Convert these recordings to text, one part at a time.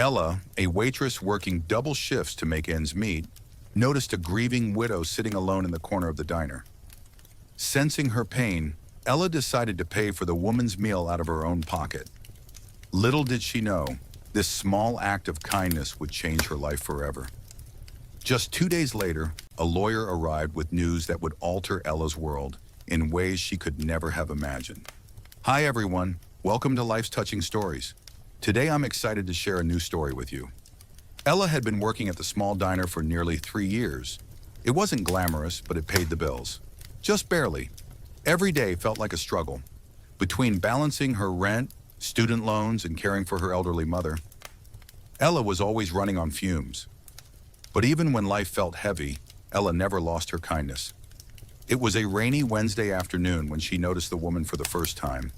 Ella, a waitress working double shifts to make ends meet, noticed a grieving widow sitting alone in the corner of the diner. Sensing her pain, Ella decided to pay for the woman's meal out of her own pocket. Little did she know, this small act of kindness would change her life forever. Just 2 days later, a lawyer arrived with news that would alter Ella's world in ways she could never have imagined. Hi everyone, welcome to Life's Touching Stories. Today I'm excited to share a new story with you. Ella had been working at the small diner for nearly 3 years. It wasn't glamorous, but it paid the bills. Just barely. Every day felt like a struggle. Between balancing her rent, student loans, and caring for her elderly mother, Ella was always running on fumes. But even when life felt heavy, Ella never lost her kindness. It was a rainy Wednesday afternoon when she noticed the woman for the first time.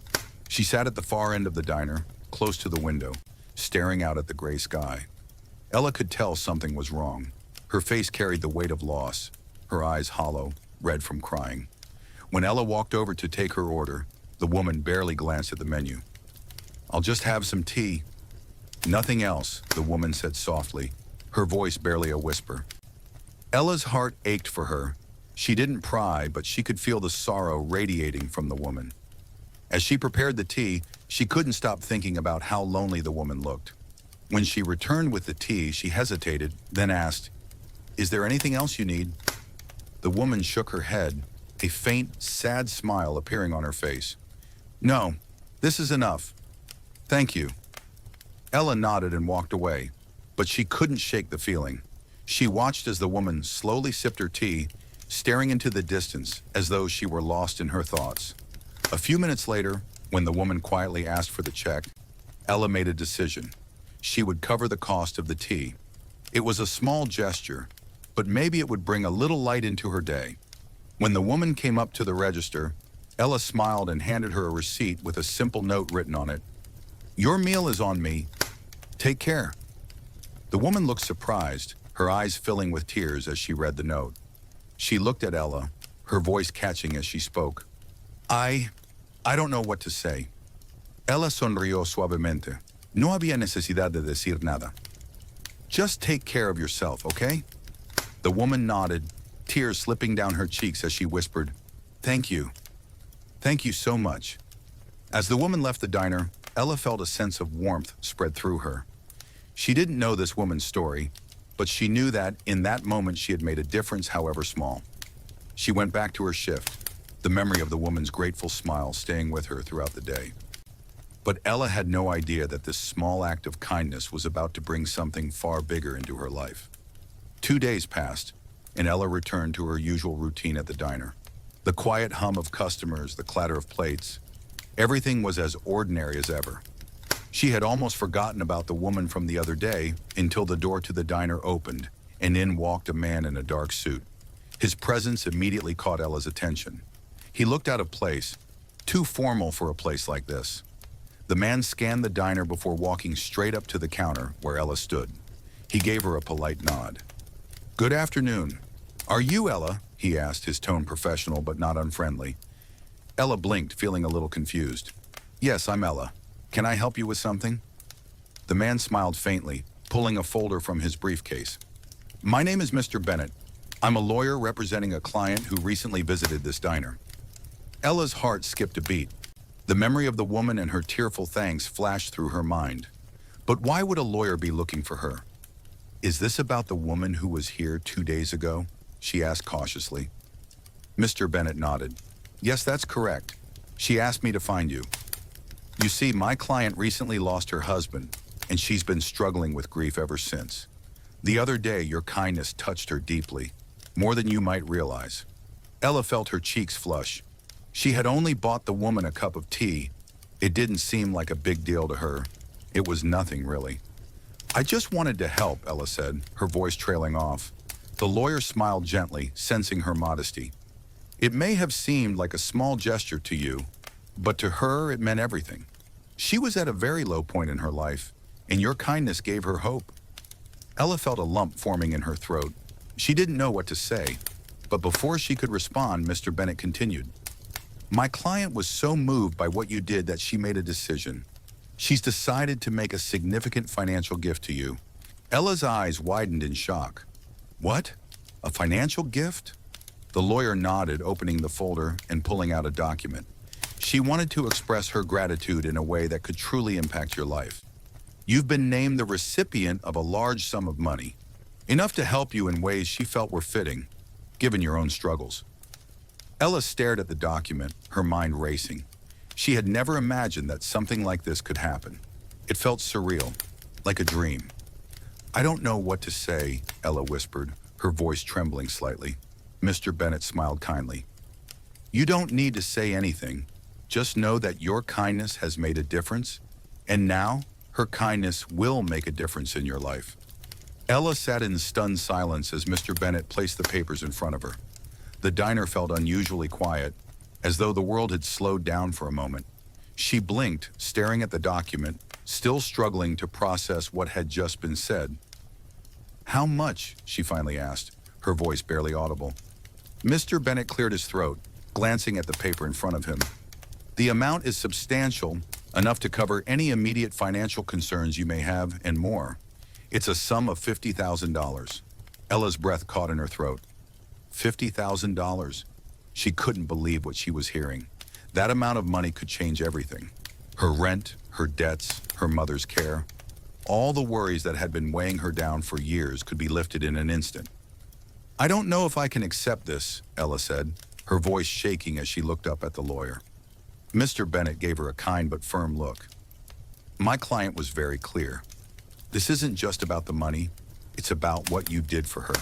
She sat at the far end of the diner, close to the window, staring out at the gray sky. Ella could tell something was wrong. Her face carried the weight of loss, her eyes hollow, red from crying. When Ella walked over to take her order, the woman barely glanced at the menu. "I'll just have some tea." "Nothing else," the woman said softly, her voice barely a whisper. Ella's heart ached for her. She didn't pry, but she could feel the sorrow radiating from the woman. As she prepared the tea, she couldn't stop thinking about how lonely the woman looked. When she returned with the tea, she hesitated, then asked, "Is there anything else you need?" The woman shook her head, a faint, sad smile appearing on her face. "No, this is enough. Thank you." Ella nodded and walked away, but she couldn't shake the feeling. She watched as the woman slowly sipped her tea, staring into the distance as though she were lost in her thoughts. A few minutes later, when the woman quietly asked for the check, Ella made a decision. She would cover the cost of the tea. It was a small gesture, but maybe it would bring a little light into her day. When the woman came up to the register, Ella smiled and handed her a receipt with a simple note written on it. "Your meal is on me. Take care." The woman looked surprised, her eyes filling with tears as she read the note. She looked at Ella, her voice catching as she spoke. I don't know what to say." Ella sonrió suavemente. No había necesidad de decir nada. "Just take care of yourself, okay?" The woman nodded, tears slipping down her cheeks as she whispered, "Thank you. Thank you so much." As the woman left the diner, Ella felt a sense of warmth spread through her. She didn't know this woman's story, but she knew that in that moment she had made a difference, however small. She went back to her shift, the memory of the woman's grateful smile staying with her throughout the day. But Ella had no idea that this small act of kindness was about to bring something far bigger into her life. 2 days passed, and Ella returned to her usual routine at the diner. The quiet hum of customers, the clatter of plates, everything was as ordinary as ever. She had almost forgotten about the woman from the other day until the door to the diner opened, and in walked a man in a dark suit. His presence immediately caught Ella's attention. He looked out of place, too formal for a place like this. The man scanned the diner before walking straight up to the counter where Ella stood. He gave her a polite nod. "Good afternoon. Are you Ella?" he asked, his tone professional but not unfriendly. Ella blinked, feeling a little confused. "Yes, I'm Ella. Can I help you with something?" The man smiled faintly, pulling a folder from his briefcase. "My name is Mr. Bennett. I'm a lawyer representing a client who recently visited this diner." Ella's heart skipped a beat. The memory of the woman and her tearful thanks flashed through her mind. But why would a lawyer be looking for her? "Is this about the woman who was here 2 days ago?" she asked cautiously. Mr. Bennett nodded. "Yes, that's correct. She asked me to find you. You see, my client recently lost her husband, and she's been struggling with grief ever since. The other day, your kindness touched her deeply, more than you might realize." Ella felt her cheeks flush. She had only bought the woman a cup of tea. It didn't seem like a big deal to her. It was nothing, really. "I just wanted to help," Ella said, her voice trailing off. The lawyer smiled gently, sensing her modesty. "It may have seemed like a small gesture to you, but to her it meant everything. She was at a very low point in her life, and your kindness gave her hope." Ella felt a lump forming in her throat. She didn't know what to say, but before she could respond, Mr. Bennett continued. "My client was so moved by what you did that she made a decision. She's decided to make a significant financial gift to you. Ella's eyes widened in shock. What? A financial gift? The lawyer nodded, opening the folder and pulling out a document. She wanted to express her gratitude in a way that could truly impact your life. You've been named the recipient of a large sum of money, enough to help you in ways she felt were fitting, given your own struggles. Ella stared at the document, her mind racing. She had never imagined that something like this could happen. It felt surreal, like a dream. I don't know what to say, Ella whispered, her voice trembling slightly. Mr. Bennett smiled kindly. You don't need to say anything. Just know that your kindness has made a difference, and now her kindness will make a difference in your life. Ella sat in stunned silence as Mr. Bennett placed the papers in front of her. The diner felt unusually quiet, as though the world had slowed down for a moment. She blinked, staring at the document, still struggling to process what had just been said. How much? She finally asked, her voice barely audible. Mr. Bennett cleared his throat, glancing at the paper in front of him. The amount is substantial, enough to cover any immediate financial concerns you may have and more. It's a sum of $50,000. Ella's breath caught in her throat. $50,000. She couldn't believe what she was hearing. That amount of money could change everything. Her rent, her debts, her mother's care. All the worries that had been weighing her down for years could be lifted in an instant. I don't know if I can accept this, Ella said, her voice shaking as she looked up at the lawyer. Mr. Bennett gave her a kind but firm look. My client was very clear. This isn't just about the money, it's about what you did for her.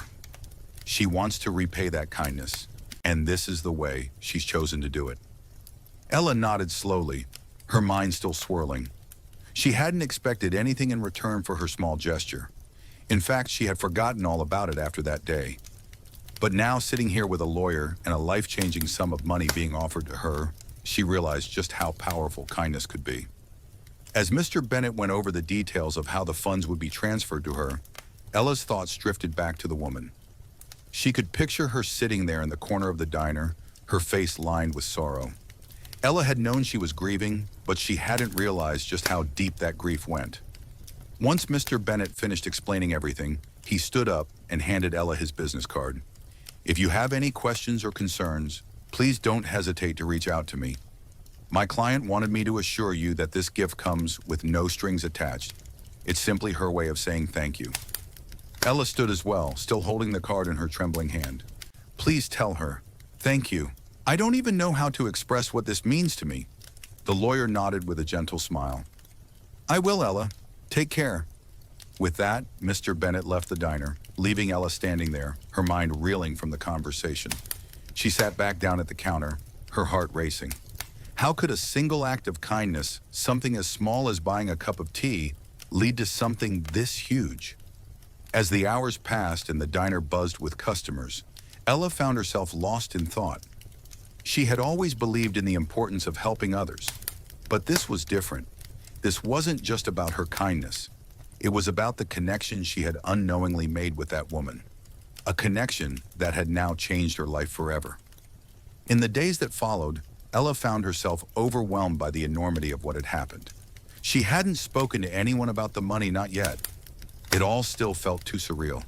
She wants to repay that kindness, and this is the way she's chosen to do it. Ella nodded slowly, her mind still swirling. She hadn't expected anything in return for her small gesture. In fact, she had forgotten all about it after that day. But now, sitting here with a lawyer and a life-changing sum of money being offered to her, she realized just how powerful kindness could be. As Mr. Bennett went over the details of how the funds would be transferred to her, Ella's thoughts drifted back to the woman. She could picture her sitting there in the corner of the diner, her face lined with sorrow. Ella had known she was grieving, but she hadn't realized just how deep that grief went. Once Mr. Bennett finished explaining everything, he stood up and handed Ella his business card. If you have any questions or concerns, please don't hesitate to reach out to me. My client wanted me to assure you that this gift comes with no strings attached. It's simply her way of saying thank you. Ella stood as well, still holding the card in her trembling hand. Please tell her, thank you. I don't even know how to express what this means to me. The lawyer nodded with a gentle smile. I will, Ella. Take care. With that, Mr. Bennett left the diner, leaving Ella standing there, her mind reeling from the conversation. She sat back down at the counter, her heart racing. How could a single act of kindness, something as small as buying a cup of tea, lead to something this huge? As the hours passed and the diner buzzed with customers, Ella found herself lost in thought. She had always believed in the importance of helping others, but this was different. This wasn't just about her kindness. It was about the connection she had unknowingly made with that woman. A connection that had now changed her life forever. In the days that followed, Ella found herself overwhelmed by the enormity of what had happened. She hadn't spoken to anyone about the money, not yet. It all still felt too surreal.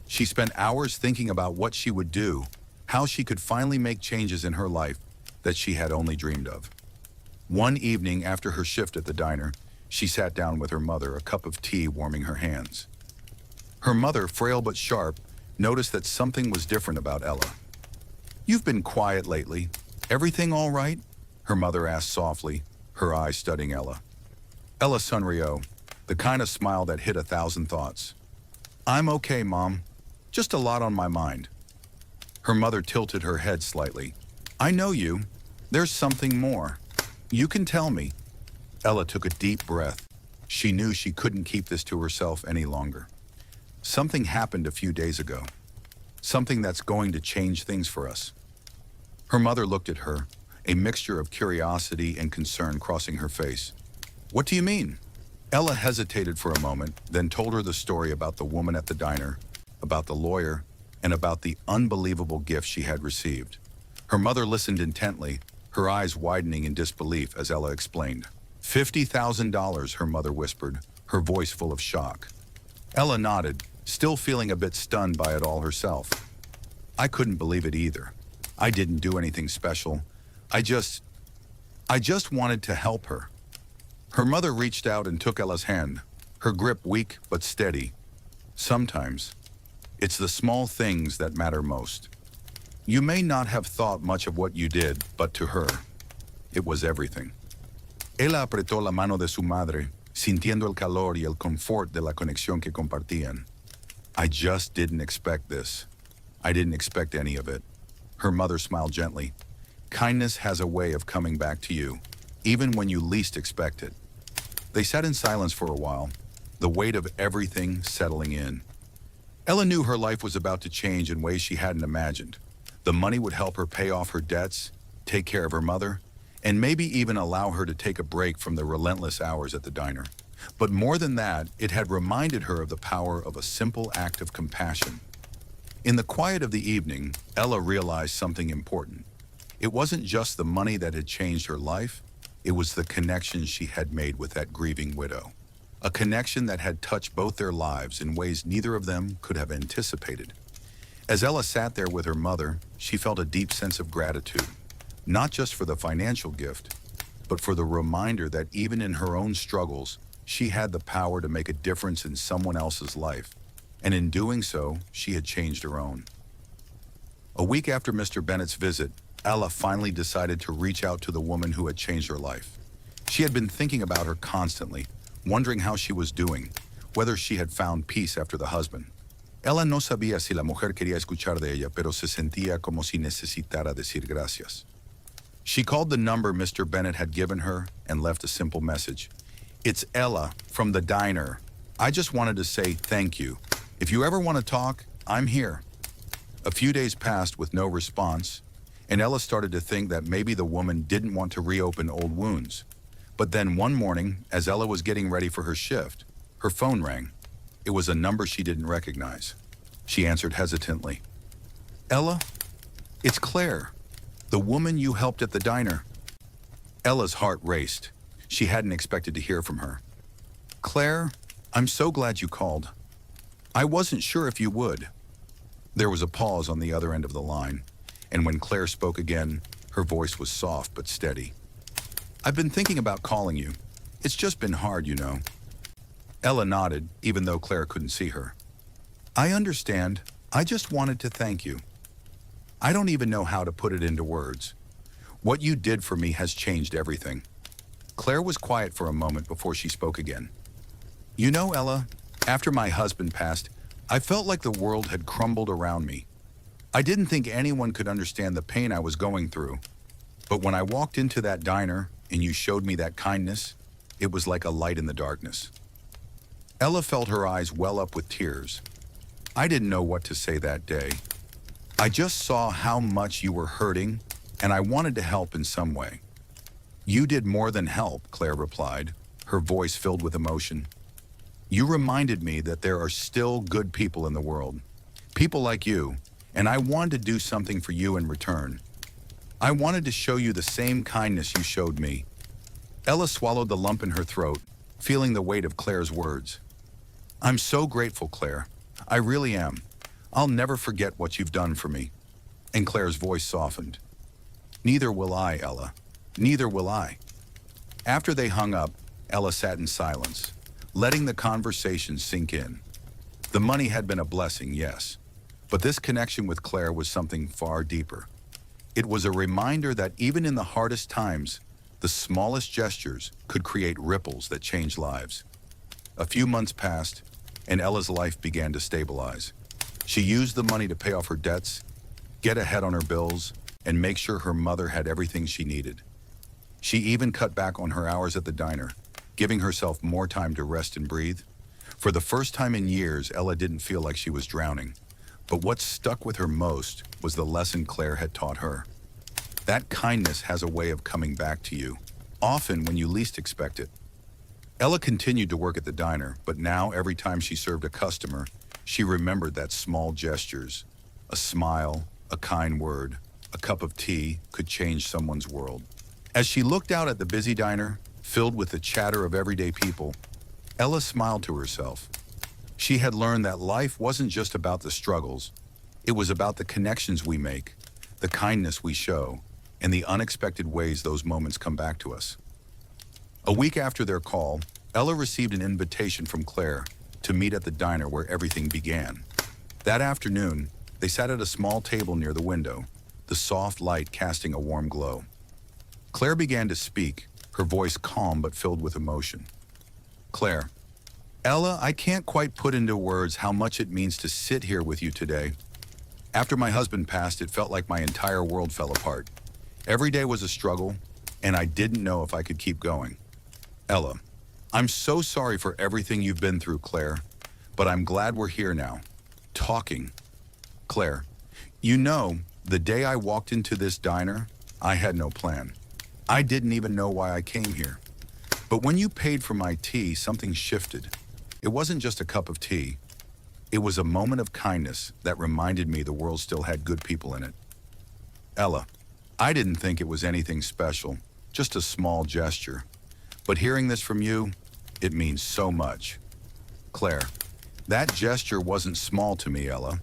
She spent hours thinking about what she would do, how she could finally make changes in her life that she had only dreamed of. One evening after her shift at the diner, she sat down with her mother, a cup of tea warming her hands. Her mother, frail but sharp, noticed that something was different about Ella. You've been quiet lately. Everything all right? Her mother asked softly, her eyes studying Ella. Ella sunrio, the kind of smile that hid 1,000 thoughts. I'm okay, Mom. Just a lot on my mind. Her mother tilted her head slightly. I know you. There's something more. You can tell me. Ella took a deep breath. She knew she couldn't keep this to herself any longer. Something happened a few days ago. Something that's going to change things for us. Her mother looked at her, a mixture of curiosity and concern crossing her face. What do you mean? Ella hesitated for a moment, then told her the story about the woman at the diner, about the lawyer, and about the unbelievable gift she had received. Her mother listened intently, her eyes widening in disbelief as Ella explained. $50,000, her mother whispered, her voice full of shock. Ella nodded, still feeling a bit stunned by it all herself. I couldn't believe it either. I didn't do anything special. I just wanted to help her. Her mother reached out and took Ella's hand, her grip weak but steady. Sometimes, it's the small things that matter most. You may not have thought much of what you did, but to her, it was everything. Ella apretó la mano de su madre, sintiendo el calor y el confort de la conexión que compartían. I just didn't expect this. I didn't expect any of it. Her mother smiled gently. Kindness has a way of coming back to you, even when you least expect it. They sat in silence for a while, the weight of everything settling in. Ella knew her life was about to change in ways she hadn't imagined. The money would help her pay off her debts, take care of her mother, and maybe even allow her to take a break from the relentless hours at the diner. But more than that, it had reminded her of the power of a simple act of compassion. In the quiet of the evening, Ella realized something important. It wasn't just the money that had changed her life, it was the connection she had made with that grieving widow. A connection that had touched both their lives in ways neither of them could have anticipated. As Ella sat there with her mother, she felt a deep sense of gratitude, not just for the financial gift, but for the reminder that even in her own struggles, she had the power to make a difference in someone else's life. And in doing so, she had changed her own. A week after Mr. Bennett's visit, Ella finally decided to reach out to the woman who had changed her life. She had been thinking about her constantly, wondering how she was doing, whether she had found peace after the husband. Ella no sabía si la mujer quería escuchar de ella, pero se sentía como si necesitara decir gracias. She called the number Mr. Bennett had given her and left a simple message. It's Ella from the diner. I just wanted to say thank you. If you ever want to talk, I'm here. A few days passed with no response, and Ella started to think that maybe the woman didn't want to reopen old wounds. But then one morning, as Ella was getting ready for her shift, her phone rang. It was a number she didn't recognize. She answered hesitantly. Ella, it's Claire, the woman you helped at the diner. Ella's heart raced. She hadn't expected to hear from her. Claire, I'm so glad you called. I wasn't sure if you would. There was a pause on the other end of the line, and when Claire spoke again, her voice was soft but steady. I've been thinking about calling you. It's just been hard, you know. Ella nodded, even though Claire couldn't see her. I understand. I just wanted to thank you. I don't even know how to put it into words. What you did for me has changed everything. Claire was quiet for a moment before she spoke again. You know, Ella, after my husband passed, I felt like the world had crumbled around me. I didn't think anyone could understand the pain I was going through. But when I walked into that diner and you showed me that kindness, it was like a light in the darkness. Ella felt her eyes well up with tears. I didn't know what to say that day. I just saw how much you were hurting, and I wanted to help in some way. You did more than help, Claire replied, her voice filled with emotion. You reminded me that there are still good people in the world, people like you, and I wanted to do something for you in return. I wanted to show you the same kindness you showed me. Ella swallowed the lump in her throat, feeling the weight of Claire's words. I'm so grateful, Claire. I really am. I'll never forget what you've done for me. And Claire's voice softened. Neither will I, Ella. Neither will I. After they hung up, Ella sat in silence, letting the conversation sink in. The money had been a blessing, yes, but this connection with Claire was something far deeper. It was a reminder that even in the hardest times, the smallest gestures could create ripples that change lives. A few months passed, and Ella's life began to stabilize. She used the money to pay off her debts, get ahead on her bills, and make sure her mother had everything she needed. She even cut back on her hours at the diner, giving herself more time to rest and breathe. For the first time in years, Ella didn't feel like she was drowning. But what stuck with her most was the lesson Claire had taught her. That kindness has a way of coming back to you, often when you least expect it. Ella continued to work at the diner, but now every time she served a customer, she remembered that small gestures. A smile, a kind word, a cup of tea could change someone's world. As she looked out at the busy diner, filled with the chatter of everyday people, Ella smiled to herself. She had learned that life wasn't just about the struggles. It was about the connections we make, the kindness we show, and the unexpected ways those moments come back to us. A week after their call, Ella received an invitation from Claire to meet at the diner where everything began. That afternoon, they sat at a small table near the window, the soft light casting a warm glow. Claire began to speak, her voice calm but filled with emotion. Claire, Ella, I can't quite put into words how much it means to sit here with you today. After my husband passed, it felt like my entire world fell apart. Every day was a struggle, and I didn't know if I could keep going. Ella, I'm so sorry for everything you've been through, Claire, but I'm glad we're here now, talking. Claire, you know, the day I walked into this diner, I had no plan. I didn't even know why I came here. But when you paid for my tea, something shifted. It wasn't just a cup of tea. It was a moment of kindness that reminded me the world still had good people in it. Ella, I didn't think it was anything special, just a small gesture. But hearing this from you, it means so much. Claire, that gesture wasn't small to me, Ella.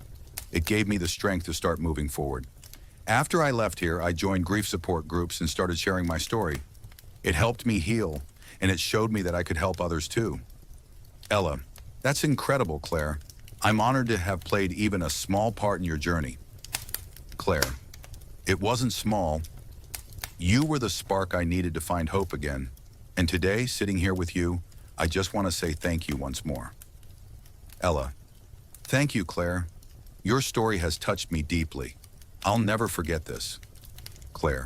It gave me the strength to start moving forward. After I left here, I joined grief support groups and started sharing my story. It helped me heal, and it showed me that I could help others too. Ella, that's incredible, Claire. I'm honored to have played even a small part in your journey. Claire, it wasn't small. You were the spark I needed to find hope again. And today, sitting here with you, I just want to say thank you once more. Ella, thank you, Claire. Your story has touched me deeply. I'll never forget this. Claire,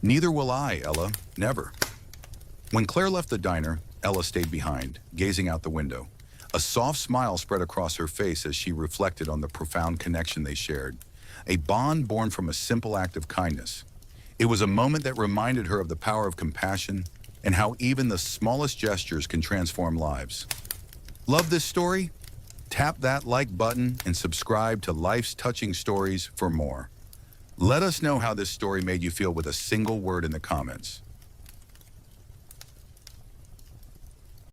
neither will I, Ella, never. When Claire left the diner, Ella stayed behind, gazing out the window. A soft smile spread across her face as she reflected on the profound connection they shared, a bond born from a simple act of kindness. It was a moment that reminded her of the power of compassion and how even the smallest gestures can transform lives. Love this story? Tap that like button and subscribe to Life's Touching Stories for more. Let us know how this story made you feel with a single word in the comments.